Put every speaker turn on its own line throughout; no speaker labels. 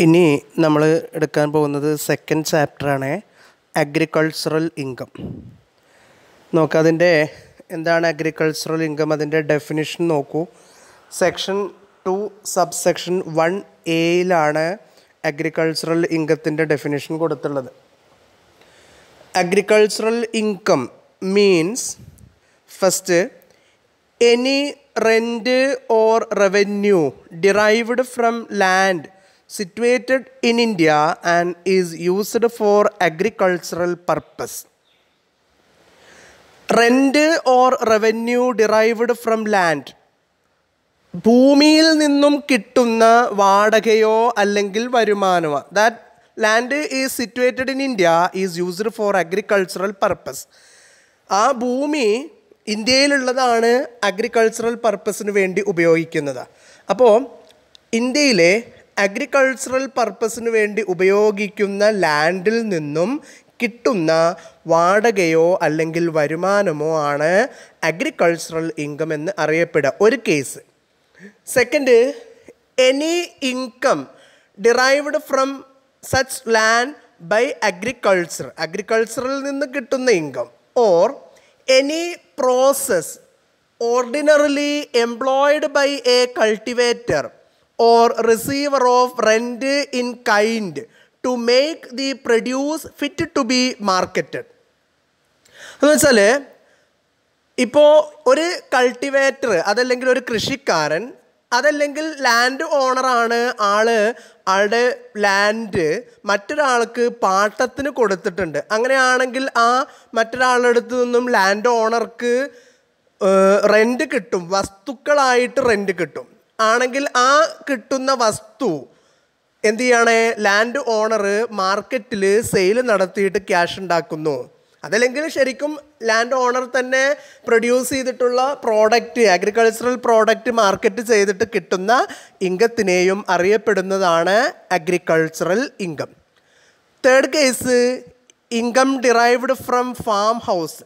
ഇനി നമ്മൾ എടുക്കാൻ പോകുന്നത് സെക്കൻഡ് ചാപ്റ്ററാണ് അഗ്രികൾച്ചറൽ ഇൻകം. നോക്കുക, അതിൻ്റെ എന്താണ് അഗ്രികൾച്ചറൽ ഇൻകം, അതിൻ്റെ ഡെഫിനിഷൻ നോക്കൂ. സെക്ഷൻ 2 സബ്സെക്ഷൻ 1A അഗ്രികൾച്ചറൽ ഇൻകത്തിൻ്റെ ഡെഫിനിഷൻ കൊടുത്തുള്ളത്. Agricultural income means first any rent or revenue derived from land situated in India and is used for agricultural purpose. Rent or revenue derived from land, ഭൂമിയിൽ നിന്നും കിട്ടുന്ന വാടകയോ അല്ലെങ്കിൽ വരുമാനമോ. That land is situated in India is used for agricultural purpose. ആ ഭൂമി ഇന്ത്യയിലുള്ളതാണ് agricultural പർപ്പസിന് വേണ്ടി ഉപയോഗിക്കുന്നത്. അപ്പോൾ ഇന്ത്യയിലെ അഗ്രികൾച്ചറൽ പർപ്പസിന് വേണ്ടി ഉപയോഗിക്കുന്ന ലാൻഡിൽ നിന്നും കിട്ടുന്ന വാടകയോ അല്ലെങ്കിൽ വരുമാനമോ ആണ് അഗ്രികൾച്ചറൽ ഇൻകം എന്ന് അറിയപ്പെടുക. ഒരു case. Second, any income derived from such land by agriculture, അഗ്രികൾച്ചറിൽ നിന്ന് കിട്ടുന്ന income, or any process ordinarily employed by a cultivator or receiver of rent in kind to make the produce fit to be marketed. എന്ന് വെച്ചാൽ ഇപ്പോൾ ഒരു cultivator, അതല്ലെങ്കിൽ ഒരു കൃഷിക്കാരൻ, അതല്ലെങ്കിൽ ലാൻഡ് ഓണറാണ് ആളുടെ ലാൻഡ് മറ്റൊരാൾക്ക് പാട്ടത്തിന് കൊടുത്തിട്ടുണ്ട്. അങ്ങനെയാണെങ്കിൽ ആ മറ്റൊരാളുടെ അടുത്ത് നിന്നും ലാൻഡ് ഓണർക്ക് റെൻറ്റ് കിട്ടും, വസ്തുക്കളായിട്ട് റെൻറ്റ് കിട്ടും. ആണെങ്കിൽ ആ കിട്ടുന്ന വസ്തു എന്ത് ചെയ്യണേ, ലാൻഡ് ഓണർ മാർക്കറ്റിൽ സെയിൽ നടത്തിയിട്ട് ക്യാഷ് ഉണ്ടാക്കുന്നു. അതല്ലെങ്കിൽ ശരിക്കും ലാൻഡ് ഓണർ തന്നെ പ്രൊഡ്യൂസ് ചെയ്തിട്ടുള്ള പ്രോഡക്റ്റ്, അഗ്രികൾച്ചറൽ പ്രോഡക്റ്റ് മാർക്കറ്റ് ചെയ്തിട്ട് കിട്ടുന്ന ഇൻകത്തിനെയും അറിയപ്പെടുന്നതാണ് agricultural income. Third case, income derived from farm house,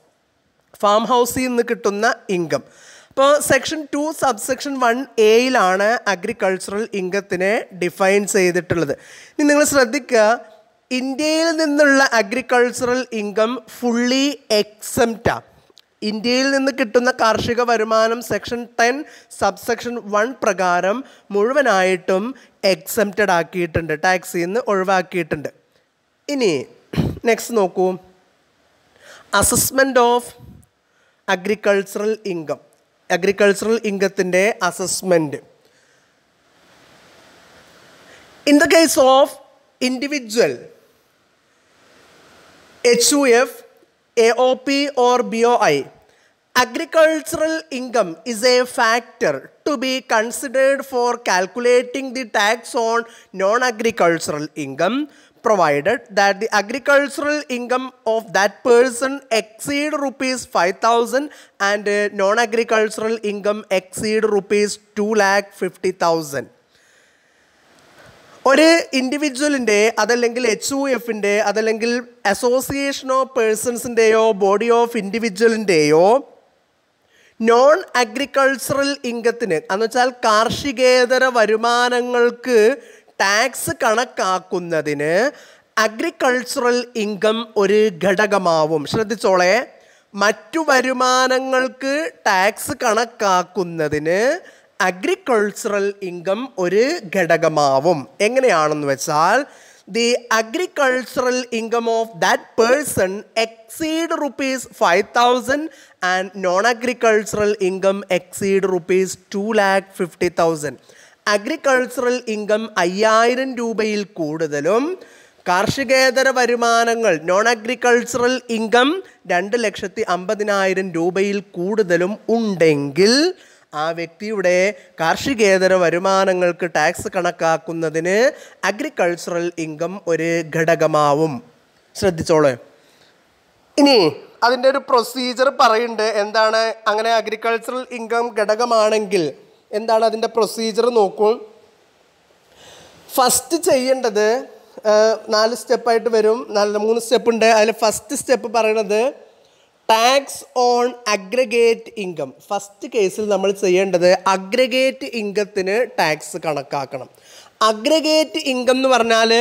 farm ഹൗസിൽ നിന്ന് കിട്ടുന്ന ഇൻകം. അപ്പോൾ സെക്ഷൻ 2 സബ്സെക്ഷൻ 1A അഗ്രികൾച്ചറൽ ഇൻകത്തിനെ ഡിഫൈൻ ചെയ്തിട്ടുള്ളത്. ഇനി നിങ്ങൾ ശ്രദ്ധിക്കുക, ഇന്ത്യയിൽ നിന്നുള്ള അഗ്രികൾച്ചറൽ ഇൻകം ഫുള്ളി എക്സംപ്റ്റാണ്. ഇന്ത്യയിൽ നിന്ന് കിട്ടുന്ന കാർഷിക വരുമാനം സെക്ഷൻ 10 സബ്സെക്ഷൻ 1 പ്രകാരം മുഴുവനായിട്ടും എക്സംപ്റ്റഡ് ആക്കിയിട്ടുണ്ട്, ടാക്സിൽ നിന്ന് ഒഴിവാക്കിയിട്ടുണ്ട്. ഇനി നെക്സ്റ്റ് നോക്കൂ, assessment of agricultural income, agricultural ഇൻകത്തിൻ്റെ assessment. In the case of individual HUF, AOP or BOI, agricultural income is a factor to be considered for calculating the tax on non-agricultural income, provided that the agricultural income of that person exceed rupees 5,000 and non-agricultural income exceed rupees 2,50,000. ഒരു ഇൻഡിവിജ്വലിൻ്റെ, അതല്ലെങ്കിൽ HUFൻ്റെ, അതല്ലെങ്കിൽ association of പേഴ്സൺസിൻ്റെയോ body of ഇൻഡിവിജ്വലിൻ്റെയോ non agricultural ഇൻകത്തിന്, എന്ന് വെച്ചാൽ കാർഷികേതര വരുമാനങ്ങൾക്ക് ടാക്സ് കണക്കാക്കുന്നതിന് അഗ്രികൾച്ചറൽ ഇൻകം ഒരു ഘടകമാവും. ശ്രദ്ധിച്ചോളെ, മറ്റു വരുമാനങ്ങൾക്ക് ടാക്സ് കണക്കാക്കുന്നതിന് അഗ്രികൾച്ചറൽ ഇൻകം ഒരു ഘടകമാവും. എങ്ങനെയാണെന്ന് വെച്ചാൽ, the agricultural income of that person exceed rupees 5,000 and non agricultural income exceed rupees 2,50,000. Agricultural income 5,000 രൂപയിൽ കൂടുതലും കാർഷികേതര വരുമാനങ്ങൾ നോൺ അഗ്രികൾച്ചറൽ ഇൻകം 2,50,000 രൂപയിൽ കൂടുതലും ഉണ്ടെങ്കിൽ ആ വ്യക്തിയുടെ കാർഷികേതര വരുമാനങ്ങൾക്ക് ടാക്സ് കണക്കാക്കുന്നതിന് അഗ്രികൾച്ചറൽ ഇൻകം ഒരു ഘടകമാവും. ശ്രദ്ധിച്ചോളൂ. ഇനി അതിൻ്റെ ഒരു പ്രൊസീജിയർ പറയുന്നുണ്ട്. എന്താണ് അങ്ങനെ അഗ്രികൾച്ചറൽ ഇൻകം ഘടകമാണെങ്കിൽ എന്താണ് അതിൻ്റെ പ്രൊസീജിയർ നോക്കൂ. ഫസ്റ്റ് ചെയ്യേണ്ടത് 4 സ്റ്റെപ്പായിട്ട് വരും, 3 സ്റ്റെപ്പ് ഉണ്ട്. അതിൽ ഫസ്റ്റ് സ്റ്റെപ്പ് പറയണത് tax on aggregate income. First കേസിൽ നമ്മൾ ചെയ്യേണ്ടത് അഗ്രഗേറ്റ് ഇൻകത്തിന് ടാക്സ് കണക്കാക്കണം. അഗ്രഗേറ്റ് ഇൻകം എന്ന് പറഞ്ഞാൽ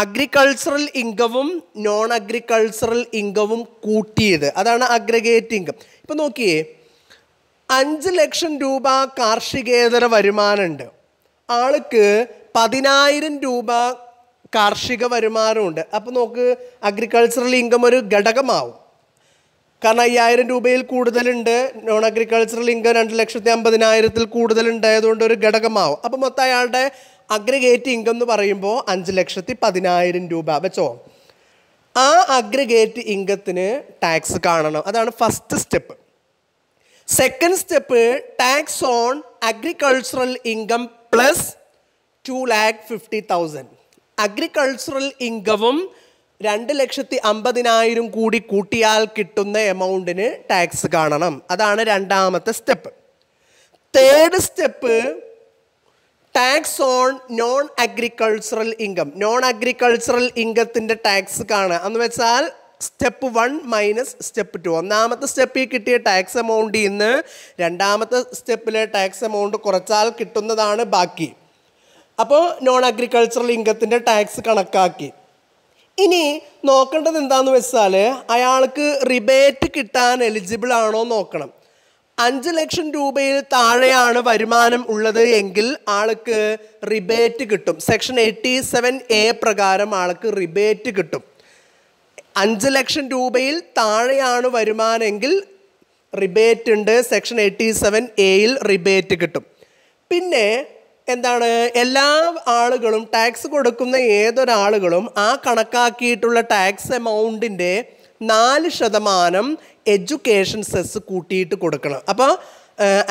അഗ്രികൾച്ചറൽ ഇൻകവും നോൺ അഗ്രികൾച്ചറൽ ഇൻകവും കൂട്ടിയത്, അതാണ് അഗ്രഗേറ്റ് ഇൻകം. ഇപ്പം നോക്കിയേ, 5 ലക്ഷം രൂപ കാർഷികേതര വരുമാനമുണ്ട്, ആൾക്ക് 10,000 രൂപ കാർഷിക വരുമാനമുണ്ട്. അപ്പോൾ നോക്ക്, അഗ്രികൾച്ചറൽ ഇൻകം ഒരു ഘടകമാവും. കാരണം 5,000 രൂപയിൽ കൂടുതലുണ്ട്, നോൺ അഗ്രികൾച്ചറൽ ഇൻകം 2,50,000 കൂടുതലുണ്ടായതുകൊണ്ട് ഒരു ഘടകമാവും. അപ്പോൾ മൊത്തം അയാളുടെ അഗ്രഗേറ്റ് ഇൻകം എന്ന് പറയുമ്പോൾ 5,10,000 രൂപ വെച്ചോ. ആ അഗ്രഗേറ്റ് ഇൻകത്തിന് ടാക്സ് കാണണം, അതാണ് first step. Second step, tax on agricultural income plus 2,50,000. അഗ്രികൾച്ചറൽ ഇൻകവും 2,50,000 കൂടി കൂട്ടിയാൽ കിട്ടുന്ന എമൗണ്ടിന് ടാക്സ് കാണണം, അതാണ് രണ്ടാമത്തെ step. Third step, tax on non agricultural income. Non agricultural ഇൻകത്തിൻ്റെ ടാക്സ് കാണുക എന്ന് വെച്ചാൽ സ്റ്റെപ്പ് 1 മൈനസ് സ്റ്റെപ്പ് 2. ഒന്നാമത്തെ സ്റ്റെപ്പിൽ കിട്ടിയ ടാക്സ് എമൗണ്ടിൽ നിന്ന് രണ്ടാമത്തെ സ്റ്റെപ്പിലെ ടാക്സ് എമൗണ്ട് കുറച്ചാൽ കിട്ടുന്നതാണ് ബാക്കി. അപ്പോൾ നോൺ അഗ്രികൾച്ചറൽ ഇൻകത്തിൻ്റെ ടാക്സ് കണക്കാക്കി. ഇനി നോക്കേണ്ടത് എന്താണെന്ന് വെച്ചാൽ അയാൾക്ക് റിബേറ്റ് കിട്ടാൻ എലിജിബിൾ ആണോ നോക്കണം. 5 ലക്ഷം രൂപയിൽ താഴെയാണ് വരുമാനം ഉള്ളത് എങ്കിൽ ആൾക്ക് റിബേറ്റ് കിട്ടും. സെക്ഷൻ 87A പ്രകാരം ആൾക്ക് റിബേറ്റ് കിട്ടും. 5 ലക്ഷം രൂപയിൽ താഴെയാണ് വരുമാനമെങ്കിൽ റിബേറ്റ് ഉണ്ട്, സെക്ഷൻ 87Aയിൽ റിബേറ്റ് കിട്ടും. പിന്നെ എന്താണ്, എല്ലാ ആളുകളും ടാക്സ് കൊടുക്കുന്ന ഏതൊരാളുകളും ആ കണക്കാക്കിയിട്ടുള്ള ടാക്സ് എമൗണ്ടിൻ്റെ 4% എഡ്യൂക്കേഷൻ സെസ് കൂട്ടിയിട്ട് കൊടുക്കണം. അപ്പോൾ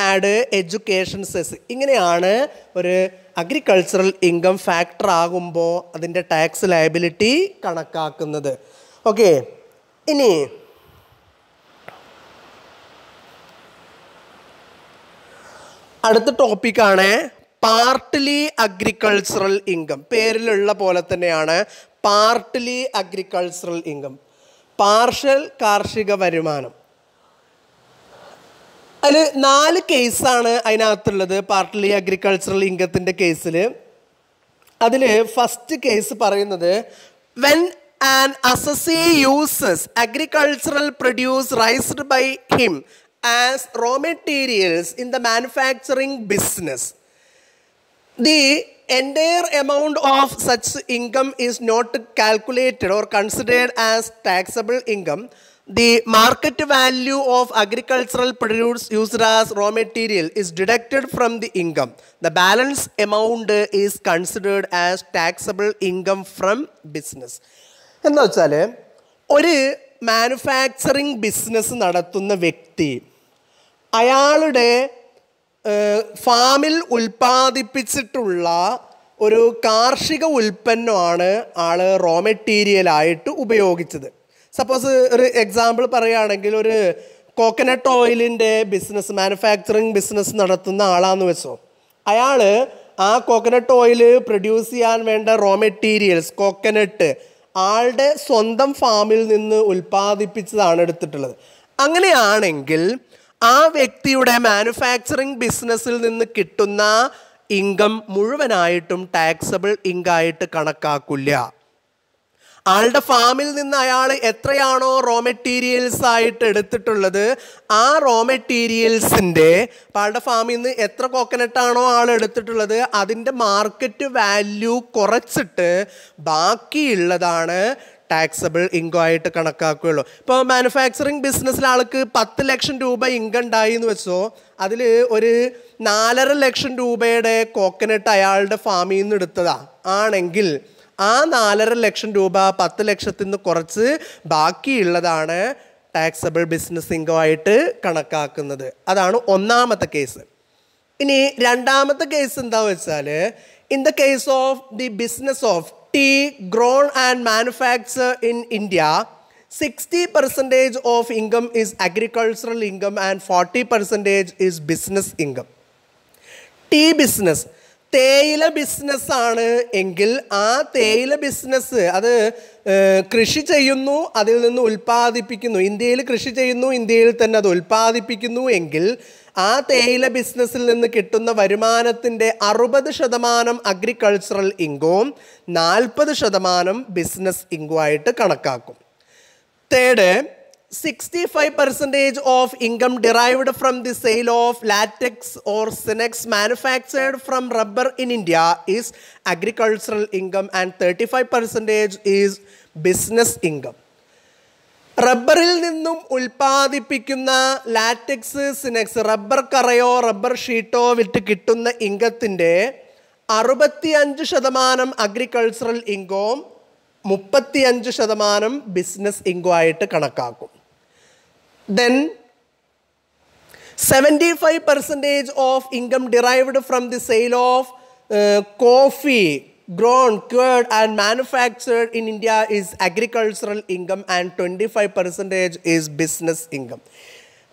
ആഡ് എഡ്യൂക്കേഷൻ സെസ്. ഇങ്ങനെയാണ് ഒരു അഗ്രികൾച്ചറൽ ഇൻകം ഫാക്ടർ ആകുമ്പോൾ അതിൻ്റെ ടാക്സ് ലയബിലിറ്റി കണക്കാക്കുന്നത്. ഓക്കെ, ഇനി അടുത്ത ടോപ്പിക്കാണ് പാർട്ട്ലി അഗ്രികൾച്ചറൽ ഇൻകം. പേരിലുള്ള പോലെ തന്നെയാണ് പാർട്ട്ലി അഗ്രികൾച്ചറൽ ഇൻകം, പാർഷ്യൽ കാർഷിക വരുമാനം. അതിൽ 4 കേസാണ് അതിനകത്തുള്ളത് പാർട്ട്ലി അഗ്രികൾച്ചറൽ ഇൻകത്തിൻ്റെ കേസിൽ. അതിൽ ഫസ്റ്റ് കേസ് പറയുന്നത്, when an assessee uses agricultural produce raised by him as raw materials in the manufacturing business, the entire amount of such income is not calculated or considered as taxable income. The market value of agricultural produce used as raw material is deducted from the income. The balance amount is considered as taxable income from business. എന്ന് വെച്ചാൽ ഒരു manufacturing business നടത്തുന്ന വ്യക്തി അയാളുടെ ഫാമിൽ ഉൽപ്പാദിപ്പിച്ചിട്ടുള്ള ഒരു കാർഷിക ഉൽപ്പന്നമാണ് ആൾ റോ മെറ്റീരിയലായിട്ട് ഉപയോഗിച്ചത്. സപ്പോസ് ഒരു എക്സാമ്പിൾ പറയുകയാണെങ്കിൽ, ഒരു കോക്കനട്ട് ഓയിലിൻ്റെ ബിസിനസ്, മാനുഫാക്ചറിങ് ബിസിനസ് നടത്തുന്ന ആളാന്ന് വെച്ചോ. അയാൾ ആ കോക്കനട്ട് ഓയിൽ പ്രൊഡ്യൂസ് ചെയ്യാൻ വേണ്ട റോ മെറ്റീരിയൽസ്, കോക്കനട്ട് ആളുടെ സ്വന്തം ഫാമിൽ നിന്ന് ഉൽപ്പാദിപ്പിച്ചതാണ് എടുത്തിട്ടുള്ളത്. അങ്ങനെയാണെങ്കിൽ ആ വ്യക്തിയുടെ മാനുഫാക്ചറിങ് ബിസിനസ്സിൽ നിന്ന് കിട്ടുന്ന ഇൻകം മുഴുവനായിട്ടും ടാക്സബിൾ ഇൻകമായിട്ട് കണക്കാക്കില്ല. ആളുടെ ഫാമിൽ നിന്ന് അയാൾ എത്രയാണോ റോ മെറ്റീരിയൽസ് ആയിട്ട് എടുത്തിട്ടുള്ളത്, ആ റോ മെറ്റീരിയൽസിൻ്റെ ആളുടെ ഫാമിൽ നിന്ന് എത്ര കോക്കനട്ടാണോ ആൾ എടുത്തിട്ടുള്ളത് അതിൻ്റെ മാർക്കറ്റ് വാല്യൂ കുറച്ചിട്ട് ബാക്കിയുള്ളതാണ് ടാക്സബിൾ ഇൻകം ആയിട്ട് കണക്കാക്കുകയുള്ളൂ. ഇപ്പോൾ മാനുഫാക്ചറിങ് ബിസിനസ്സിൽ ആൾക്ക് 10 ലക്ഷം രൂപ ഇൻകം ഉണ്ടായി എന്ന് വെച്ചോ, അതിൽ ഒരു 4.5 ലക്ഷം രൂപയുടെ കോക്കനട്ട് അയാളുടെ ഫാമിൽ നിന്ന് എടുത്തതാണ് ആണെങ്കിൽ ആ 4.5 ലക്ഷം രൂപ 10 ലക്ഷത്തിൽ നിന്ന് കുറച്ച് ബാക്കിയുള്ളതാണ് ടാക്സബിൾ ബിസിനസ് ഇൻകം ആയിട്ട് കണക്കാക്കുന്നത്. അതാണ് ഒന്നാമത്തെ കേസ്. ഇനി രണ്ടാമത്തെ കേസ് എന്താണെന്ന് വെച്ചാൽ, in the case of the business of tea grown and manufactured in India, 60% of income is agricultural income and 40% is business income. Tea business, തേയില ബിസിനസ്സാണ് എങ്കിൽ ആ തേയില ബിസിനസ് അത് കൃഷി ചെയ്യുന്നു, അതിൽ നിന്ന് ഉൽപ്പാദിപ്പിക്കുന്നു, ഇന്ത്യയിൽ കൃഷി ചെയ്യുന്നു, ഇന്ത്യയിൽ തന്നെ അത് ഉൽപ്പാദിപ്പിക്കുന്നു എങ്കിൽ ആ തേയില ബിസിനസ്സിൽ നിന്ന് കിട്ടുന്ന വരുമാനത്തിൻ്റെ 60% അഗ്രികൾച്ചറൽ ഇൻകവും 40% ബിസിനസ് ഇൻകമായിട്ട് കണക്കാക്കും. Third, 65% of income derived from the sale of latex or sinex manufactured from rubber in India is agricultural income and 35% is business income. റബ്ബറിൽ നിന്നും ഉൽപ്പാദിപ്പിക്കുന്ന ലാറ്റക്സ്, സിനെക്സ്, റബ്ബർ കറയോ റബ്ബർ ഷീറ്റോ വിറ്റ് കിട്ടുന്ന ഇൻകത്തിൻ്റെ 65% അഗ്രികൾച്ചറൽ ഇൻകവും 35% ബിസിനസ് ഇൻകം ആയിട്ട് കണക്കാക്കും. Then 75% of income derived from the sale of coffee grown, cured and manufactured in India is agricultural income and 25% is business income.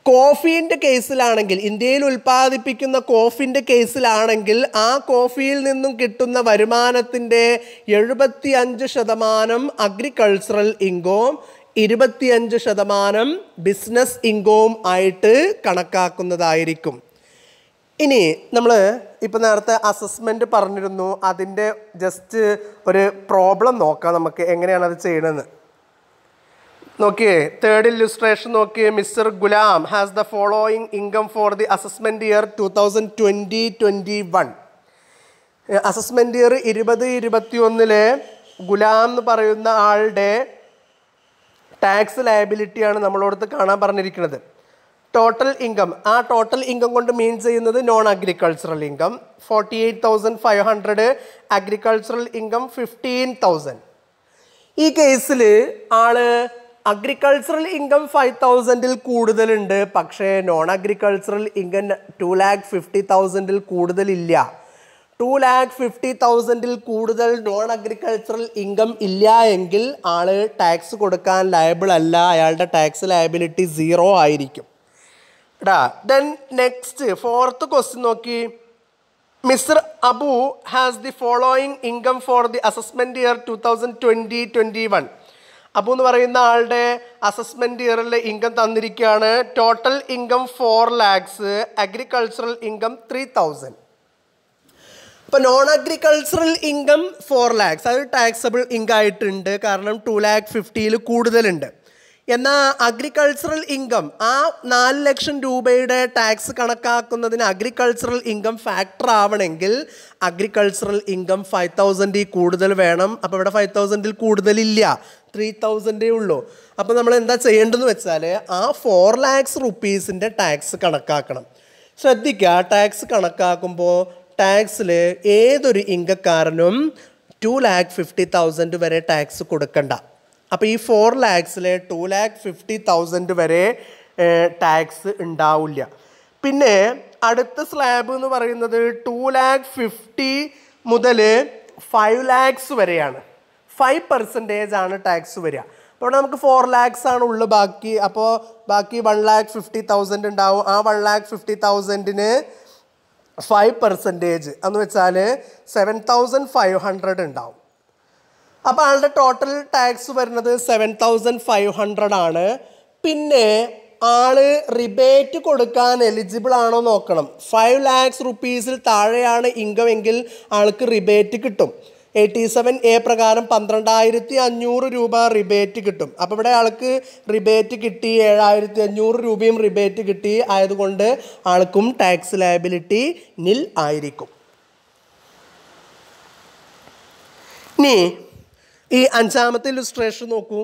കോഫീൻ്റെ കേസിലാണെങ്കിൽ, ഇന്ത്യയിൽ ഉൽപ്പാദിപ്പിക്കുന്ന കോഫിൻ്റെ കേസിലാണെങ്കിൽ ആ കോഫിയിൽ നിന്നും കിട്ടുന്ന വരുമാനത്തിൻ്റെ 75% അഗ്രികൾച്ചറൽ ഇൻകവും 25% ബിസിനസ് ഇൻകവും ആയിട്ട് കണക്കാക്കുന്നതായിരിക്കും. ഇനി നമ്മൾ ഇപ്പോൾ നേരത്തെ അസസ്മെൻറ്റ് പറഞ്ഞിരുന്നു, അതിൻ്റെ ജസ്റ്റ് ഒരു പ്രോബ്ലം നോക്കാം നമുക്ക് എങ്ങനെയാണ് അത് ചെയ്യണമെന്ന്. നോക്കിയേ, തേർഡ് ഇല്ലുസ്ട്രേഷൻ നോക്കിയേ. Mister Ghulam has the following income for the assessment year 2020-21. Assessment year 2021 Ghulam എന്ന് പറയുന്ന ആളുടെ ടാക്സ് ലയബിലിറ്റിയാണ് നമ്മളോടത്ത് കാണാൻ പറഞ്ഞിരിക്കുന്നത്. ടോട്ടൽ ഇൻകം, ആ ടോട്ടൽ ഇൻകം കൊണ്ട് മീൻ ചെയ്യുന്നത് non agricultural income 48,500, agricultural income 15,000. ഈ കേസിൽ ആള് അഗ്രികൾച്ചറൽ ഇൻകം 5,000-ൽ കൂടുതലുണ്ട്, പക്ഷേ നോൺ അഗ്രികൾച്ചറൽ ഇൻകം 2,50,000-ൽ കൂടുതലില്ല. 2,50,000-ൽ കൂടുതൽ നോൺ അഗ്രികൾച്ചറൽ ഇൻകം ഇല്ല എങ്കിൽ ആൾ ടാക്സ് കൊടുക്കാൻ ലയബിൾ അല്ല, അയാളുടെ ടാക്സ് ലയബിലിറ്റി 0 ആയിരിക്കും. ദെൻ നെക്സ്റ്റ് ഫോർത്ത് ക്വസ്റ്റ്യൻ നോക്കി. Mister Abu has the following income for the assessment year 2020-21. Abu എന്ന് പറയുന്ന ആളുടെ അസസ്മെൻറ്റ് ഇയറിലെ ഇൻകം തന്നിരിക്കുകയാണ്. Total income 4 lakhs, agricultural income 3,000. അപ്പോൾ നോൺ അഗ്രികൾച്ചറൽ ഇൻകം 4 lakhs, അത് ടാക്സബിൾ ഇൻകം ആയിട്ടുണ്ട്, കാരണം 2,50,000-ൽ കൂടുതലുണ്ട്. എന്നാൽ അഗ്രികൾച്ചറൽ ഇൻകം, ആ 4 ലക്ഷം രൂപയുടെ ടാക്സ് കണക്കാക്കുന്നതിന് അഗ്രികൾച്ചറൽ ഇൻകം ഫാക്ടർ ആവണമെങ്കിൽ അഗ്രികൾച്ചറൽ ഇൻകം 5,000-ൽ കൂടുതൽ വേണം. അപ്പോൾ ഇവിടെ 5,000-ൽ കൂടുതലില്ല, 3,000 ഉള്ളൂ. അപ്പോൾ നമ്മൾ എന്താ ചെയ്യേണ്ടതെന്ന് വെച്ചാൽ ആ 4 lakhs rupees-ൻ്റെ ടാക്സ് കണക്കാക്കണം. ശ്രദ്ധിക്കുക, ടാക്സ് കണക്കാക്കുമ്പോൾ ടാക്സിൽ ഏതൊരു ഇൻകക്കാരനും 2,50,000 വരെ ടാക്സ് കൊടുക്കണ്ട. അപ്പോൾ ഈ 4 lakhs-ൽ 2,50,000 വരെ ടാക്സ് ഉണ്ടാവില്ല. പിന്നെ അടുത്ത സ്ലാബ് എന്ന് പറയുന്നത് 2,50,000 മുതൽ 5 lakhs വരെയാണ്. 5% ആണ് ടാക്സ് വരിക. അപ്പോൾ ഇവിടെ നമുക്ക് 4 lakhs ആണ് ഉള്ളു ബാക്കി. അപ്പോൾ ബാക്കി 1,50,000 ഉണ്ടാവും. ആ 1,50,000-ന് 5% എന്ന് വെച്ചാൽ 7,500 ഉണ്ടാവും. അപ്പോൾ ആളുടെ ടോട്ടൽ ടാക്സ് വരുന്നത് 7,500 ആണ്. പിന്നെ ആള് റിബേറ്റ് കൊടുക്കാൻ എലിജിബിൾ ആണോ നോക്കണം. 5 lakhs rupees-ൽ താഴെയാണ് ഇൻകം എങ്കിൽ ആൾക്ക് റിബേറ്റ് കിട്ടും. 87A പ്രകാരം 12,500 രൂപ റിബേറ്റ് കിട്ടും. അപ്പോൾ ഇവിടെ ആൾക്ക് റിബേറ്റ് കിട്ടി, 7,500 രൂപയും റിബേറ്റ് കിട്ടി. ആയതുകൊണ്ട് ആൾക്കും ടാക്സ് ലയബിലിറ്റി നിൽ ആയിരിക്കും. ഇനി ഈ 5ാമത്തെ ഇല്ലുസ്ട്രേഷൻ നോക്കൂ.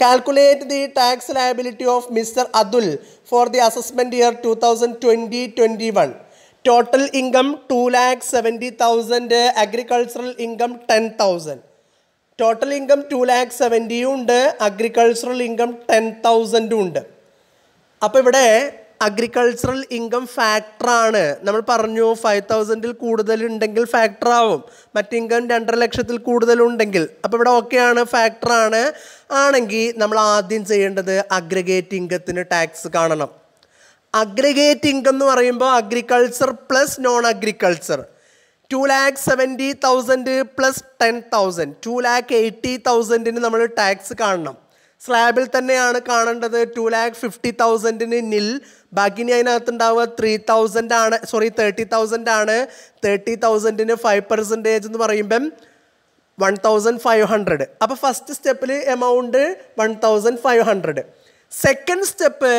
Calculate the tax liability of mister Atul for the assessment year 2020-21. Total income 2,70,000, agricultural income 10,000. Total income 2,70,000 ഉണ്ട്, അഗ്രികൾച്ചറൽ ഇൻകം 10,000 ഉണ്ട്. അപ്പോൾ ഇവിടെ അഗ്രികൾച്ചറൽ ഇൻകം ഫാക്ടറാണ്. നമ്മൾ പറഞ്ഞു 5,000-ൽ കൂടുതലുണ്ടെങ്കിൽ ഫാക്ടർ ആവും, മറ്റ് ഇൻകം 2.5 ലക്ഷത്തിൽ കൂടുതലുണ്ടെങ്കിൽ. അപ്പോൾ ഇവിടെ ഓക്കെയാണ്, ഫാക്ടറാണ്. ആണെങ്കിൽ നമ്മൾ ആദ്യം ചെയ്യേണ്ടത് അഗ്രിഗേറ്റ് ഇൻകത്തിന് ടാക്സ് കാണണം. അഗ്രിഗേറ്റ് ഇൻകം എന്ന് പറയുമ്പോൾ agriculture plus non agriculture. 2,70,000 plus 10,000, 2,80,000-ന് നമ്മൾ ടാക്സ് കാണണം. സ്ലാബിൽ തന്നെയാണ് കാണേണ്ടത്. 2,50,000 നിൽ, ബാക്കി ഇനി അതിനകത്തുണ്ടാവുക 3,000 ആണ്, 30,000 ആണ്. 30,000 5% എന്ന് പറയുമ്പം 1,500. അപ്പോൾ ഫസ്റ്റ് സ്റ്റെപ്പിൽ amount 1,500. Second step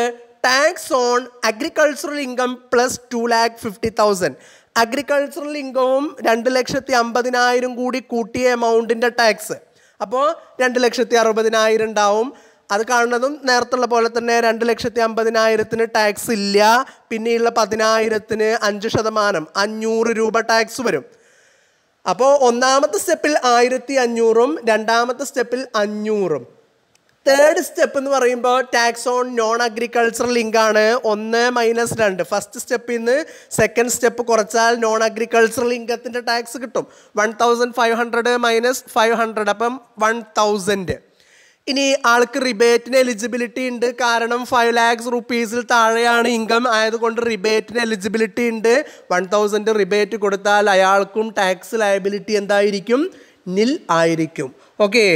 tax on agricultural income plus 2,50,000. അഗ്രികൾച്ചറൽ ഇൻകവും 2,50,000 കൂടി കൂട്ടിയ എമൗണ്ടിൻ്റെ ടാക്സ്. അപ്പോൾ 2,60,000 ഉണ്ടാവും. അത് കാണുന്നതും നേരത്തുള്ള പോലെ തന്നെ 2,50,000 ടാക്സ് ഇല്ല. പിന്നെയുള്ള 10,000 5%, 500 രൂപ ടാക്സ് വരും. അപ്പോൾ ഒന്നാമത്തെ സ്റ്റെപ്പിൽ 1,500, രണ്ടാമത്തെ സ്റ്റെപ്പിൽ 500. തേർഡ് സ്റ്റെപ്പ് എന്ന് പറയുമ്പോൾ ടാക്സ് ഓൺ നോൺ അഗ്രികൾച്ചറൽ ഇൻകാണ്. 1 - 2. ഫസ്റ്റ് സ്റ്റെപ്പിൽ നിന്ന് സെക്കൻഡ് സ്റ്റെപ്പ് കുറച്ചാൽ നോൺ അഗ്രികൾച്ചറൽ ഇൻകത്തിൻ്റെ ടാക്സ് കിട്ടും. 1,500 - 500 അപ്പം 1,000. ഇനി ആൾക്ക് റിബേറ്റിന് എലിജിബിലിറ്റി ഉണ്ട്. കാരണം 5 lakhs rupees താഴെയാണ് ഇൻകം ആയതുകൊണ്ട് റിബേറ്റിന് എലിജിബിലിറ്റി ഉണ്ട്. 1,000 റിബേറ്റ് കൊടുത്താൽ അയാൾക്കും ടാക്സ് ലയബിലിറ്റി എന്തായിരിക്കും? നിൽ ആയിരിക്കും. ഓക്കെ.